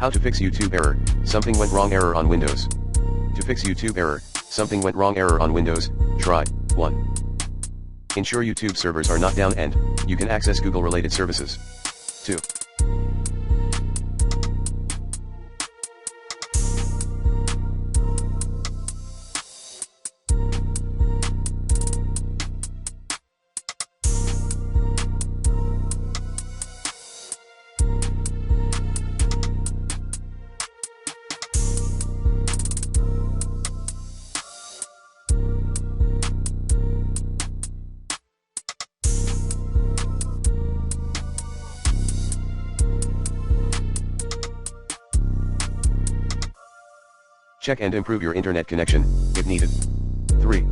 How to fix YouTube error, something went wrong error on Windows. To fix YouTube error, something went wrong error on Windows, try 1. Ensure YouTube servers are not down and you can access Google related services. 2. Check and improve your internet connection, if needed. 3.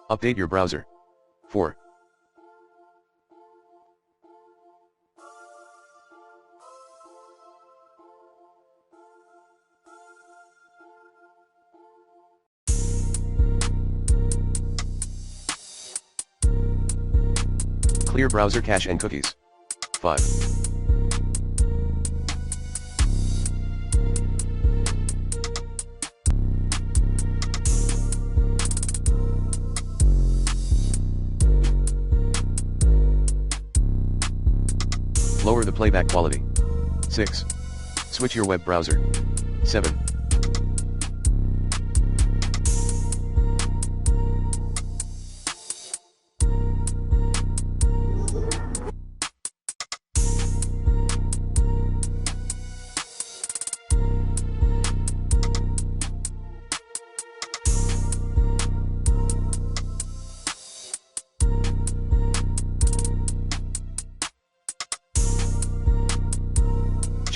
Update your browser. 4. Clear browser cache and cookies. 5. Lower the playback quality. 6. Switch your web browser. 7.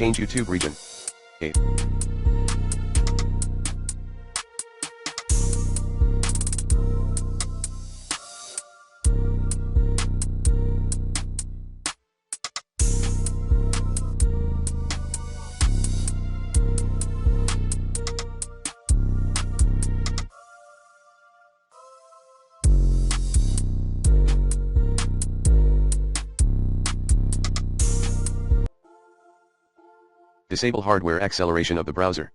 Change YouTube region. 8. Disable hardware acceleration of the browser.